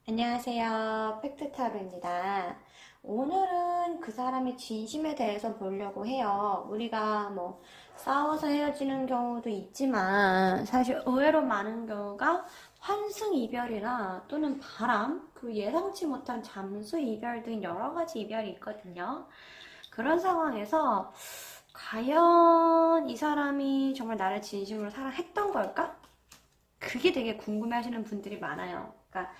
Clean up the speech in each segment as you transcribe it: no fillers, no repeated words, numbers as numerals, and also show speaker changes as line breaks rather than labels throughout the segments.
안녕하세요. 팩트타로입니다. 오늘은 그 사람의 진심에 대해서 보려고 해요. 우리가 싸워서 헤어지는 경우도 있지만 사실 의외로 많은 경우가 환승 이별이나 또는 바람, 그리고 예상치 못한 잠수 이별 등 여러 가지 이별이 있거든요. 그런 상황에서 과연 이 사람이 정말 나를 진심으로 사랑했던 걸까? 그게 되게 궁금해 하시는 분들이 많아요. 그러니까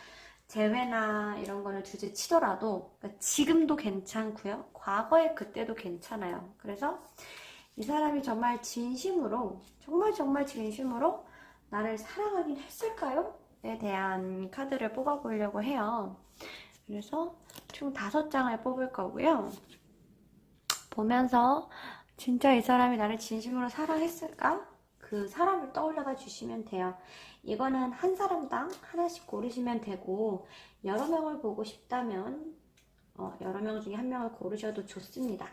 재회나 이런 거를 주제 치더라도 그러니까 지금도 괜찮고요. 과거의 그때도 괜찮아요. 그래서 이 사람이 정말 진심으로 정말 진심으로 나를 사랑하긴 했을까요? 에 대한 카드를 뽑아보려고 해요. 그래서 총 5장을 뽑을 거고요. 보면서 진짜 이 사람이 나를 진심으로 사랑했을까? 그 사람을 떠올려봐 주시면 돼요. 이거는 한 사람당 하나씩 고르시면 되고 여러 명을 보고 싶다면 여러 명 중에 한 명을 고르셔도 좋습니다.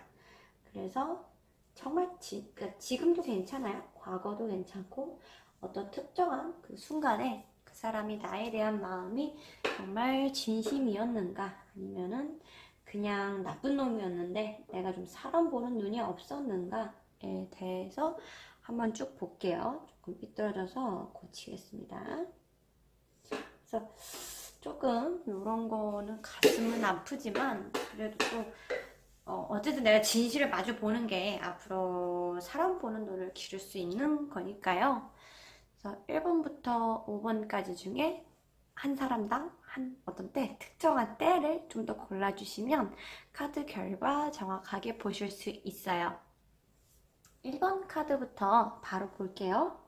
그래서 정말 그러니까 지금도 괜찮아요. 과거도 괜찮고 어떤 특정한 그 순간에 그 사람이 나에 대한 마음이 정말 진심이었는가 아니면은 그냥 나쁜 놈이었는데 내가 좀 사람 보는 눈이 없었는가에 대해서 한번 쭉 볼게요. 조금 삐뚤어져서 고치겠습니다. 그래서 조금 이런 거는 가슴은 아프지만 그래도 또 어쨌든 내가 진실을 마주 보는 게 앞으로 사람 보는 눈을 기를 수 있는 거니까요. 그래서 1번부터 5번까지 중에 한 사람당 한 어떤 때, 특정한 때를 좀 더 골라주시면 카드 결과 정확하게 보실 수 있어요. 1번 카드부터 바로 볼게요.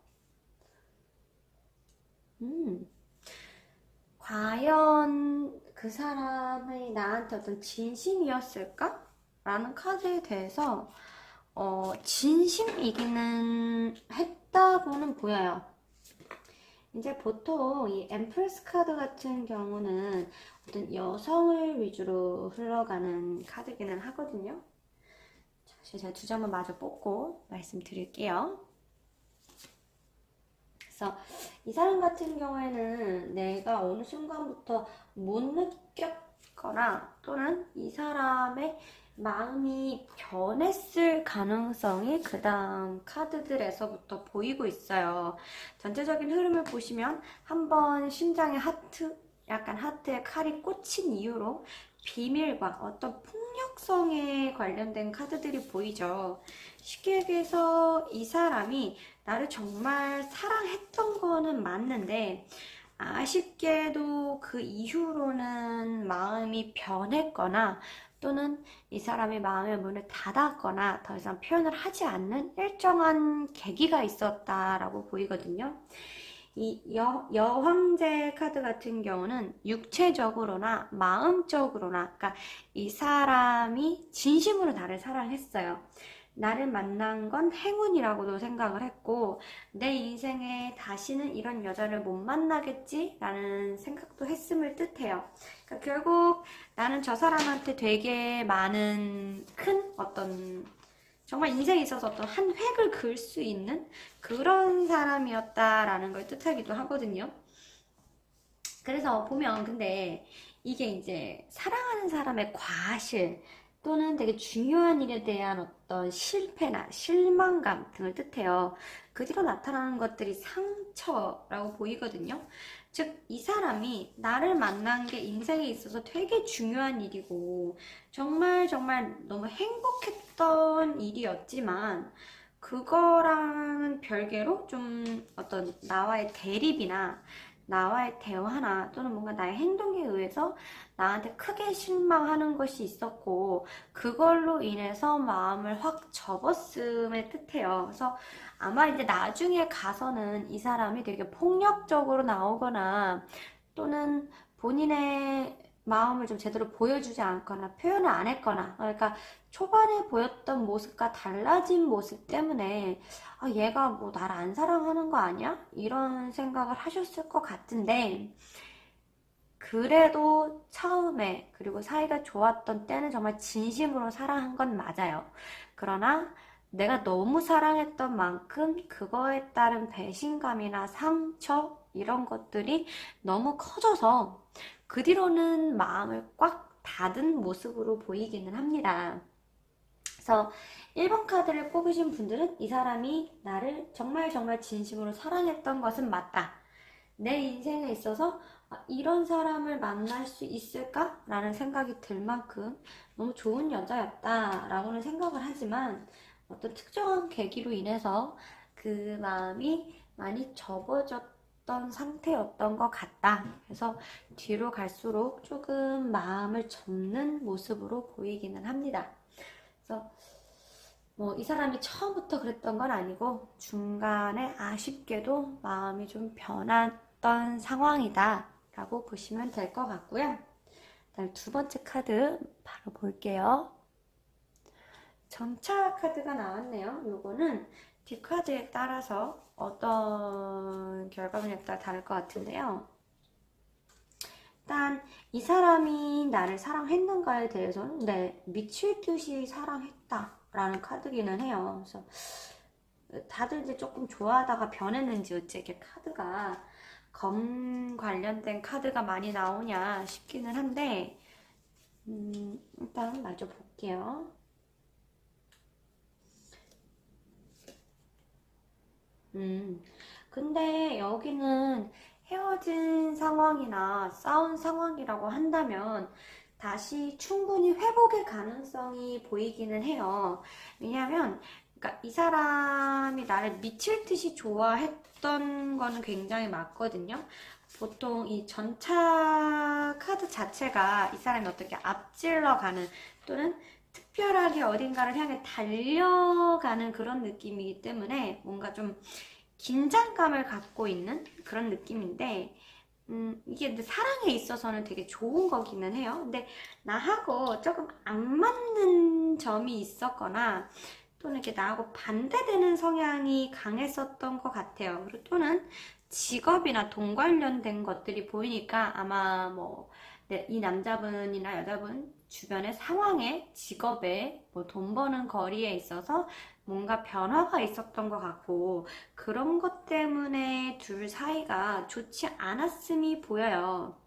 과연 그 사람이 나한테 어떤 진심이었을까? 라는 카드에 대해서 진심이기는 했다고는 보여요. 이제 보통 이 엠프레스 카드 같은 경우는 어떤 여성을 위주로 흘러가는 카드기는 하거든요. 제가 2장만 마저 뽑고 말씀드릴게요. 그래서 이 사람 같은 경우에는 내가 어느 순간부터 못 느꼈거나 또는 이 사람의 마음이 변했을 가능성이 그 다음 카드들에서부터 보이고 있어요. 전체적인 흐름을 보시면 한번 심장에 하트, 약간 하트에 칼이 꽂힌 이유로 비밀과 어떤 폭력성에 관련된 카드들이 보이죠. 쉽게 얘기해서 이 사람이 나를 정말 사랑했던 거는 맞는데 아쉽게도 그 이후로는 마음이 변했거나 또는 이 사람이 마음의 문을 닫았거나 더 이상 표현을 하지 않는 일정한 계기가 있었다라고 보이거든요. 이 여황제 카드 같은 경우는 육체적으로나 마음적으로나 그러니까 이 사람이 진심으로 나를 사랑했어요. 나를 만난 건 행운이라고도 생각을 했고 내 인생에 다시는 이런 여자를 못 만나겠지 라는 생각도 했음을 뜻해요. 그러니까 결국 나는 저 사람한테 되게 많은 큰 어떤 정말 인생에 있어서 어떤 한 획을 그을 수 있는 그런 사람이었다라는 걸 뜻하기도 하거든요. 그래서 보면 근데 이게 이제 사랑하는 사람의 과실 또는 되게 중요한 일에 대한 어떤 실패나 실망감 등을 뜻해요. 그 뒤로 나타나는 것들이 상처라고 보이거든요. 즉, 이 사람이 나를 만난 게 인생에 있어서 되게 중요한 일이고, 정말 너무 행복했던 일이었지만, 그거랑은 별개로 좀 어떤 나와의 대립이나 나와의 대화나 또는 뭔가 나의 행동에 의해서 나한테 크게 실망하는 것이 있었고 그걸로 인해서 마음을 확 접었음을 뜻해요. 그래서 아마 이제 나중에 가서는 이 사람이 되게 폭력적으로 나오거나 또는 본인의 마음을 좀 제대로 보여주지 않거나 표현을 안 했거나 그러니까 초반에 보였던 모습과 달라진 모습 때문에 얘가 뭐 나를 안 사랑하는 거 아니야? 이런 생각을 하셨을 것 같은데 그래도 처음에 그리고 사이가 좋았던 때는 정말 진심으로 사랑한 건 맞아요. 그러나 내가 너무 사랑했던 만큼 그거에 따른 배신감이나 상처 이런 것들이 너무 커져서 그 뒤로는 마음을 꽉 닫은 모습으로 보이기는 합니다. 그래서 1번 카드를 뽑으신 분들은 이 사람이 나를 정말 정말 진심으로 사랑했던 것은 맞다. 내 인생에 있어서 이런 사람을 만날 수 있을까? 라는 생각이 들 만큼 너무 좋은 여자였다 라고는 생각을 하지만 어떤 특정한 계기로 인해서 그 마음이 많이 접어졌던 상태였던 것 같다. 그래서 뒤로 갈수록 조금 마음을 접는 모습으로 보이기는 합니다. 그래서 뭐 이 사람이 처음부터 그랬던 건 아니고 중간에 아쉽게도 마음이 좀 변했던 상황이다 라고 보시면 될 것 같고요. 다음 두 번째 카드 바로 볼게요. 정차 카드가 나왔네요. 요거는 뒷카드에 따라서 어떤 결과물에 따라 다를 것 같은데요. 일단 이 사람이 나를 사랑했는가에 대해서는 네, 미칠 듯이 사랑했다 라는 카드기는 해요. 그래서 다들 이제 조금 좋아하다가 변했는지 어째 이렇게 카드가 검 관련된 카드가 많이 나오냐 싶기는 한데 일단 마저 볼게요. 근데 여기는 헤어진 상황이나 싸운 상황이라고 한다면 다시 충분히 회복의 가능성이 보이기는 해요. 왜냐하면 그러니까 이 사람이 나를 미칠 듯이 좋아했던 거는 굉장히 맞거든요. 보통 이 전차 카드 자체가 이 사람이 어떻게 앞질러 가는 또는 특별하게 어딘가를 향해 달려가는 그런 느낌이기 때문에 뭔가 좀 긴장감을 갖고 있는 그런 느낌인데 이게 근데 사랑에 있어서는 되게 좋은 거기는 해요. 근데 나하고 조금 안 맞는 점이 있었거나 또는 이렇게 나하고 반대되는 성향이 강했었던 것 같아요. 그리고 또는 직업이나 돈 관련된 것들이 보이니까 아마 뭐 이 남자분이나 여자분 주변의 상황에 직업에 뭐 돈 버는 거리에 있어서 뭔가 변화가 있었던 것 같고 그런 것 때문에 둘 사이가 좋지 않았음이 보여요.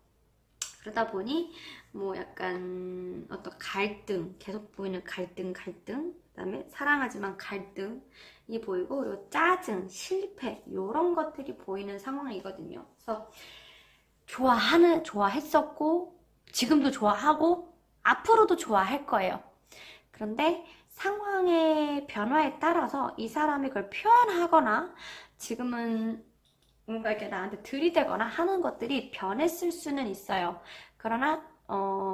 그러다 보니 뭐 약간 어떤 갈등, 계속 보이는 갈등, 그다음에 사랑하지만 갈등이 보이고 그리고 짜증, 실패 이런 것들이 보이는 상황이거든요. 그래서 좋아했었고 지금도 좋아하고 앞으로도 좋아할 거예요. 그런데 상황의 변화에 따라서 이 사람이 그걸 표현하거나 지금은 뭔가 이렇게 나한테 들이대거나 하는 것들이 변했을 수는 있어요. 그러나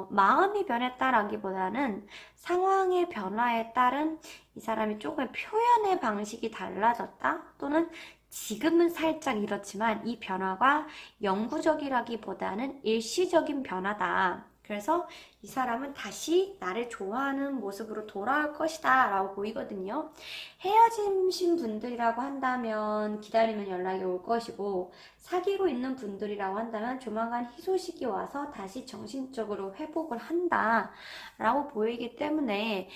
마음이 변했다라기보다는 상황의 변화에 따른 이 사람이 조금 표현의 방식이 달라졌다 또는 지금은 살짝 이렇지만 이 변화가 영구적이라기보다는 일시적인 변화다. 그래서 이 사람은 다시 나를 좋아하는 모습으로 돌아올 것이다 라고 보이거든요. 헤어지신 분들이라고 한다면 기다리면 연락이 올 것이고 사귀고 있는 분들이라고 한다면 조만간 희소식이 와서 다시 정신적으로 회복을 한다 라고 보이기 때문에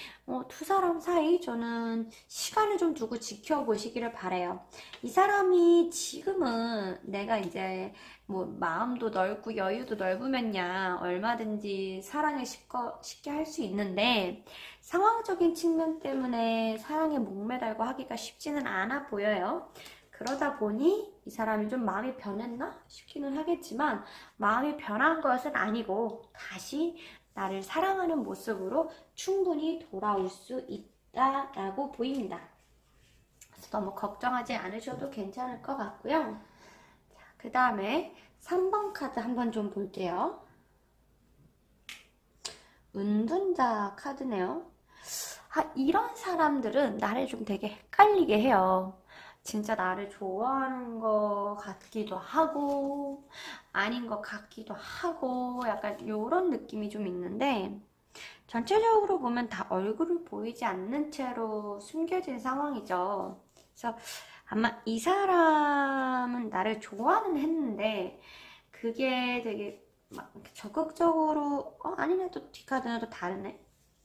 두 사람 사이 저는 시간을 좀 두고 지켜보시기를 바래요. 이 사람이 지금은 내가 이제 뭐 마음도 넓고 여유도 넓으면야 얼마든지 사랑을 쉽게 할 수 있는데 상황적인 측면 때문에 사랑에 목매달고 하기가 쉽지는 않아 보여요. 그러다 보니 이 사람이 좀 마음이 변했나 싶기는 하겠지만 마음이 변한 것은 아니고 다시 나를 사랑하는 모습으로 충분히 돌아올 수 있다라고 보입니다. 그래서 너무 걱정하지 않으셔도 괜찮을 것 같고요. 그 다음에 3번 카드 한번 좀 볼게요. 은둔자 카드네요. 이런 사람들은 나를 좀 되게 헷갈리게 해요. 진짜 나를 좋아하는 것 같기도 하고 아닌 것 같기도 하고 약간 이런 느낌이 좀 있는데 전체적으로 보면 다 얼굴을 보이지 않는 채로 숨겨진 상황이죠. 그래서 아마 이 사람은 나를 좋아는 했는데 그게 되게 막 적극적으로 아니네 또 뒷카드는 또 다르네.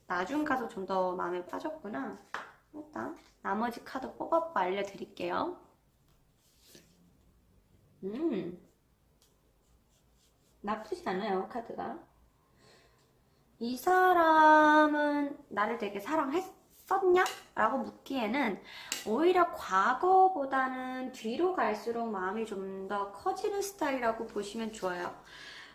나중 가서 좀 더 마음에 빠졌구나. 일단 나머지 카드 뽑아보고 알려드릴게요. 나쁘지 않아요, 카드가. 이 사람은 나를 되게 사랑했었냐? 라고 묻기에는 오히려 과거보다는 뒤로 갈수록 마음이 좀 더 커지는 스타일이라고 보시면 좋아요.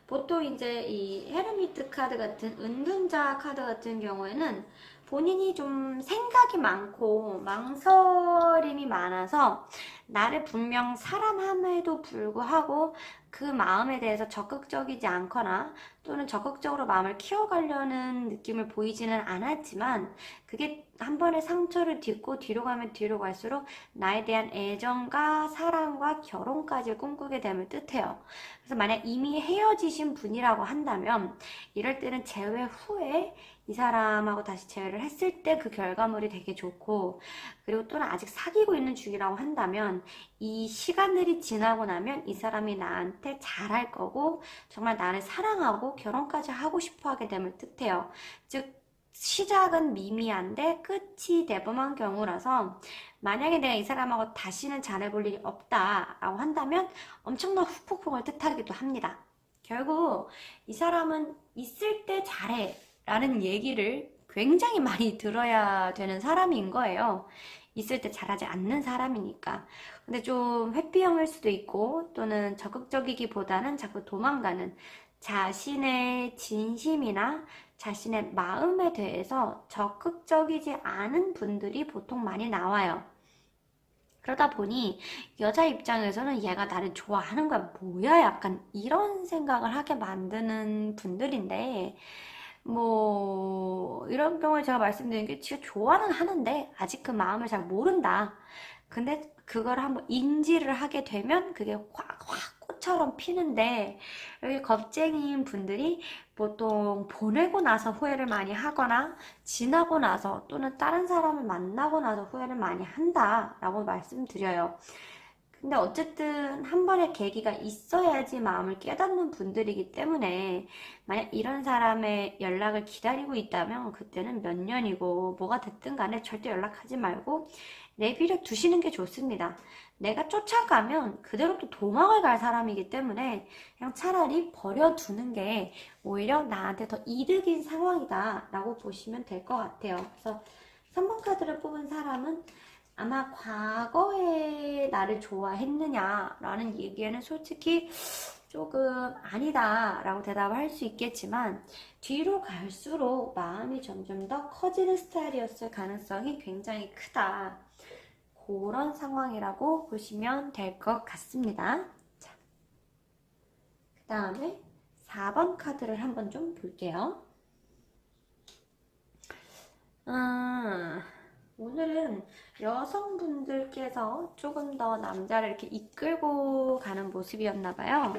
보통 이제 이 헤르미트 카드 같은 은둔자 카드 같은 경우에는 본인이 좀 생각이 많고 망설임이 많아서 나를 분명 사랑함에도 불구하고 그 마음에 대해서 적극적이지 않거나 또는 적극적으로 마음을 키워가려는 느낌을 보이지는 않았지만 그게 한 번의 상처를 딛고 뒤로 가면 뒤로 갈수록 나에 대한 애정과 사랑과 결혼까지 꿈꾸게 됨을 뜻해요. 그래서 만약 이미 헤어지신 분이라고 한다면 이럴 때는 재회 후에 이 사람하고 다시 재회를 했을 때 그 결과물이 되게 좋고, 그리고 또는 아직 사귀고 있는 중이라고 한다면 이 시간들이 지나고 나면 이 사람이 나한테 잘할 거고 정말 나를 사랑하고 결혼까지 하고 싶어 하게 됨을 뜻해요. 즉 시작은 미미한데 끝이 대범한 경우라서 만약에 내가 이 사람하고 다시는 잘해볼 일이 없다라고 한다면 엄청난 후폭풍을 뜻하기도 합니다. 결국 이 사람은 있을 때 잘해 라는 얘기를 굉장히 많이 들어야 되는 사람인 거예요. 있을 때 잘하지 않는 사람이니까. 근데 좀 회피형일 수도 있고 또는 적극적이기보다는 자꾸 도망가는 자신의 진심이나 자신의 마음에 대해서 적극적이지 않은 분들이 보통 많이 나와요. 그러다 보니 여자 입장에서는 얘가 나를 좋아하는 거야 뭐야 약간 이런 생각을 하게 만드는 분들인데 뭐 이런 경우에 제가 말씀드린 게 지가 좋아는 하는데 아직 그 마음을 잘 모른다. 근데 그걸 한번 인지를 하게 되면 그게 확 꽃처럼 피는데 여기 겁쟁이인 분들이 보통 보내고 나서 후회를 많이 하거나 지나고 나서 또는 다른 사람을 만나고 나서 후회를 많이 한다라고 말씀드려요. 근데 어쨌든 한 번의 계기가 있어야지 마음을 깨닫는 분들이기 때문에 만약 이런 사람의 연락을 기다리고 있다면 그때는 몇 년이고 뭐가 됐든 간에 절대 연락하지 말고 내비를 두시는 게 좋습니다. 내가 쫓아가면 그대로 또 도망을 갈 사람이기 때문에 그냥 차라리 버려두는 게 오히려 나한테 더 이득인 상황이다 라고 보시면 될 것 같아요. 그래서 3번 카드를 뽑은 사람은 아마 과거에 나를 좋아했느냐라는 얘기에는 솔직히 조금 아니다 라고 대답을 할 수 있겠지만 뒤로 갈수록 마음이 점점 더 커지는 스타일이었을 가능성이 굉장히 크다. 그런 상황이라고 보시면 될 것 같습니다. 자, 그 다음에 4번 카드를 한번 좀 볼게요. 오늘은 여성분들께서 조금 더 남자를 이렇게 이끌고 가는 모습이었나봐요.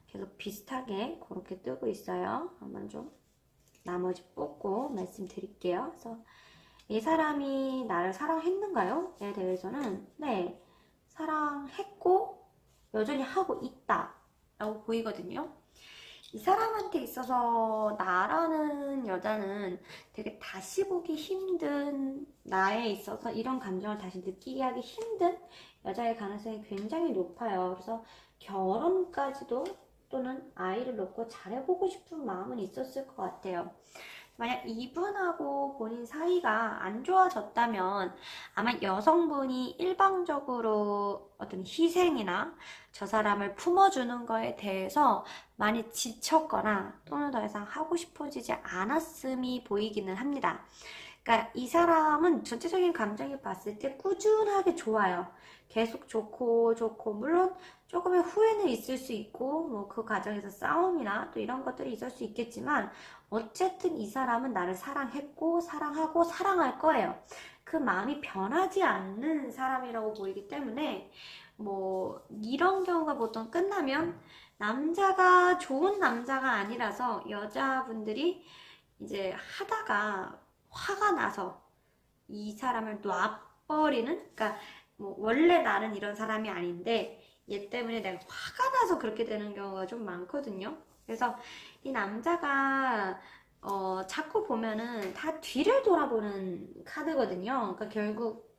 계속 비슷하게 그렇게 뜨고 있어요. 한번 좀 나머지 뽑고 말씀드릴게요. 그래서 이 사람이 나를 사랑했는가요? 에 대해서는 네, 사랑했고 여전히 하고 있다 라고 보이거든요. 이 사람한테 있어서 나라는 여자는 되게 다시 보기 힘든, 나에 있어서 이런 감정을 다시 느끼게 하기 힘든 여자의 가능성이 굉장히 높아요. 그래서 결혼까지도 또는 아이를 놓고 잘해보고 싶은 마음은 있었을 것 같아요. 만약 이분하고 본인 사이가 안 좋아졌다면 아마 여성분이 일방적으로 어떤 희생이나 저 사람을 품어주는 거에 대해서 많이 지쳤거나 또는 더 이상 하고 싶어지지 않았음이 보이기는 합니다. 그러니까 이 사람은 전체적인 감정이 봤을 때 꾸준하게 좋아요. 계속 좋고 물론 조금의 후회는 있을 수 있고 뭐 그 과정에서 싸움이나 또 이런 것들이 있을 수 있겠지만 어쨌든 이 사람은 나를 사랑했고 사랑하고 사랑할 거예요. 그 마음이 변하지 않는 사람이라고 보이기 때문에 뭐 이런 경우가 보통 끝나면 남자가 좋은 남자가 아니라서 여자분들이 이제 하다가 화가 나서 이 사람을 놔버리는, 그러니까 뭐 원래 나는 이런 사람이 아닌데 얘 때문에 내가 화가 나서 그렇게 되는 경우가 좀 많거든요. 그래서 이 남자가 자꾸 보면은 다 뒤를 돌아보는 카드거든요. 그러니까 결국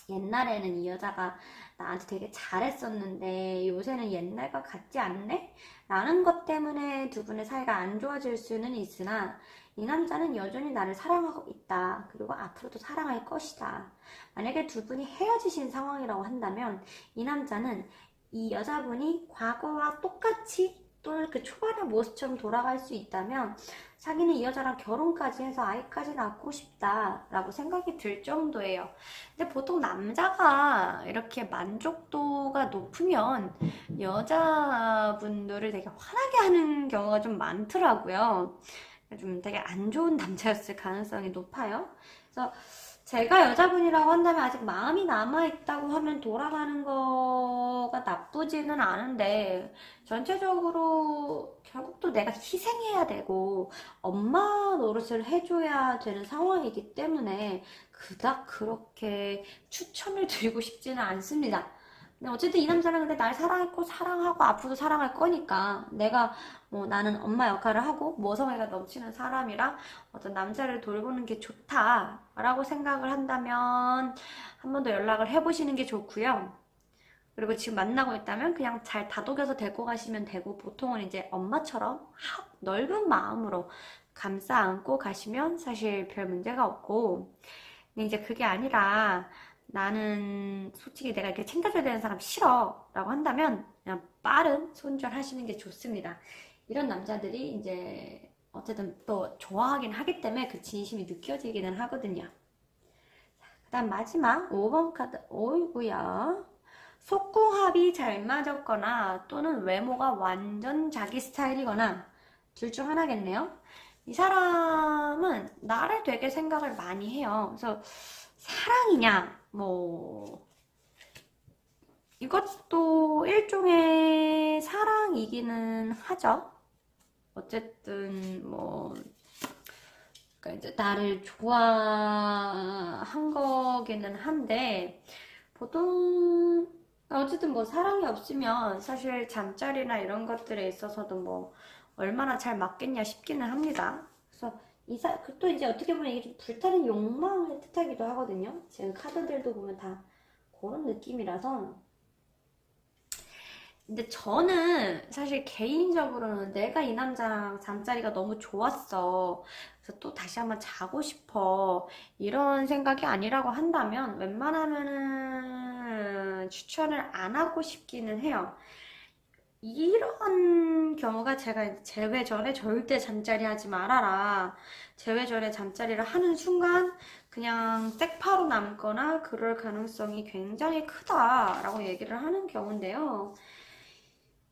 옛날에는 이 여자가 나한테 되게 잘했었는데 요새는 옛날과 같지 않네? 라는 것 때문에 두 분의 사이가 안 좋아질 수는 있으나 이 남자는 여전히 나를 사랑하고 있다. 그리고 앞으로도 사랑할 것이다. 만약에 두 분이 헤어지신 상황이라고 한다면 이 남자는 이 여자분이 과거와 똑같이 또는 그 초반의 모습처럼 돌아갈 수 있다면 자기는 이 여자랑 결혼까지 해서 아이까지 낳고 싶다라고 생각이 들 정도예요. 근데 보통 남자가 이렇게 만족도가 높으면 여자분들을 되게 화나게 하는 경우가 좀 많더라고요. 좀 되게 안 좋은 남자였을 가능성이 높아요. 그래서 제가 여자분이라고 한다면 아직 마음이 남아있다고 하면 돌아가는 거가 나쁘지는 않은데 전체적으로 결국 또 내가 희생해야 되고 엄마 노릇을 해줘야 되는 상황이기 때문에 그닥 그렇게 추천을 드리고 싶지는 않습니다. 근데 어쨌든 이 남자는 근데 날 사랑했고 사랑하고 앞으로도 사랑할 거니까 내가 뭐 나는 엄마 역할을 하고 모성애가 넘치는 사람이라 어떤 남자를 돌보는 게 좋다라고 생각을 한다면 한 번 더 연락을 해보시는 게 좋고요. 그리고 지금 만나고 있다면 그냥 잘 다독여서 데리고 가시면 되고 보통은 이제 엄마처럼 넓은 마음으로 감싸 안고 가시면 사실 별 문제가 없고 근데 이제 그게 아니라 나는 솔직히 내가 이렇게 챙겨줘야 되는 사람 싫어 라고 한다면 그냥 빠른 손절하시는 게 좋습니다. 이런 남자들이 이제 어쨌든 또 좋아하긴 하기 때문에 그 진심이 느껴지기는 하거든요. 그 다음 마지막 5번 카드. 어이구야. 속궁합이 잘 맞았거나 또는 외모가 완전 자기 스타일이거나 둘 중 하나겠네요. 이 사람은 나를 되게 생각을 많이 해요. 그래서 사랑이냐 뭐 이것도 일종의 사랑이기는 하죠. 어쨌든 뭐 그러니까 이제 나를 좋아한 거기는 한데 보통 어쨌든 뭐 사랑이 없으면 사실 잠자리나 이런 것들에 있어서도 뭐 얼마나 잘 맞겠냐 싶기는 합니다. 그래서 또 이제 어떻게 보면 이게 좀 불타는 욕망을 뜻하기도 하거든요. 지금 카드들도 보면 다 그런 느낌이라서. 근데 저는 사실 개인적으로는 내가 이 남자랑 잠자리가 너무 좋았어. 그래서 또 다시 한번 자고 싶어. 이런 생각이 아니라고 한다면 웬만하면은 추천을 안 하고 싶기는 해요. 이런 경우가 제가 재회 전에 절대 잠자리 하지 말아라. 재회 전에 잠자리를 하는 순간 그냥 땡파로 남거나 그럴 가능성이 굉장히 크다라고 얘기를 하는 경우인데요.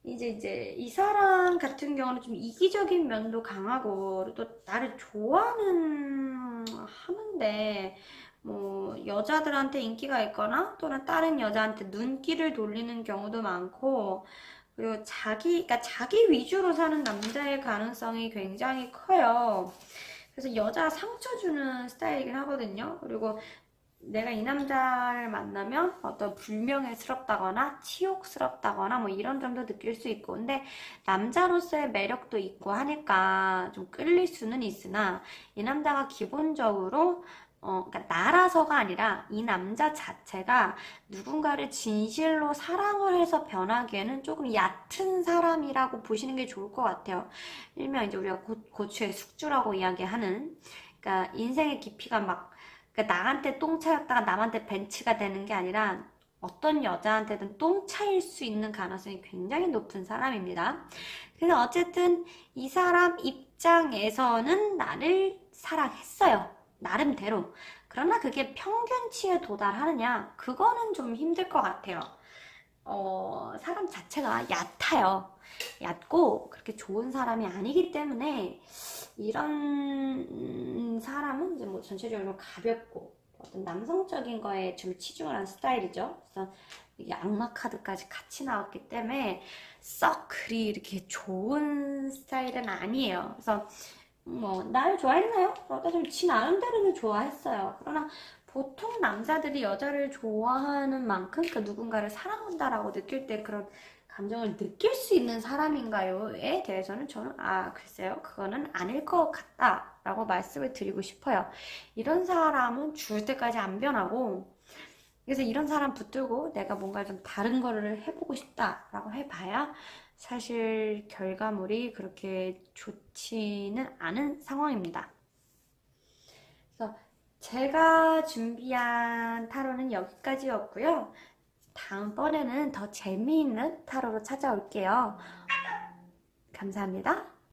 이제 이 사람 같은 경우는 좀 이기적인 면도 강하고 또 나를 좋아하는 하는데 뭐 여자들한테 인기가 있거나 또는 다른 여자한테 눈길을 돌리는 경우도 많고 그리고 그러니까 자기 위주로 사는 남자의 가능성이 굉장히 커요. 그래서 여자 상처 주는 스타일이긴 하거든요. 그리고 내가 이 남자를 만나면 어떤 불명예스럽다거나 치욕스럽다거나 뭐 이런 점도 느낄 수 있고 근데 남자로서의 매력도 있고 하니까 좀 끌릴 수는 있으나 이 남자가 기본적으로 그러니까 나라서가 아니라 이 남자 자체가 누군가를 진실로 사랑을 해서 변하기에는 조금 얕은 사람이라고 보시는 게 좋을 것 같아요. 일명 이제 우리가 고추의 숙주라고 이야기하는 그러니까 인생의 깊이가 막 그러니까 나한테 똥차였다가 남한테 벤츠가 되는 게 아니라 어떤 여자한테든 똥차일 수 있는 가능성이 굉장히 높은 사람입니다. 그래서 어쨌든 이 사람 입장에서는 나를 사랑했어요. 나름대로. 그러나 그게 평균치에 도달하느냐? 그거는 좀 힘들 것 같아요. 사람 자체가 얕아요. 얕고 그렇게 좋은 사람이 아니기 때문에 이런 사람은 이제 뭐 전체적으로 가볍고 어떤 남성적인 거에 좀 치중을 한 스타일이죠. 그래서 이게 악마 카드까지 같이 나왔기 때문에 썩 그리 이렇게 좋은 스타일은 아니에요. 그래서 뭐 날 좋아했나요? 어떤 지 나름대로는 좋아했어요. 그러나 보통 남자들이 여자를 좋아하는 만큼 그 누군가를 사랑한다라고 느낄 때 그런 감정을 느낄 수 있는 사람인가요?에 대해서는 저는 글쎄요 그거는 아닐 것 같다 라고 말씀을 드리고 싶어요. 이런 사람은 죽을 때까지 안 변하고 그래서 이런 사람 붙들고 내가 뭔가 좀 다른 거를 해보고 싶다라고 해봐야 사실 결과물이 그렇게 좋지는 않은 상황입니다. 그래서 제가 준비한 타로는 여기까지였고요. 다음번에는 더 재미있는 타로로 찾아올게요. 감사합니다.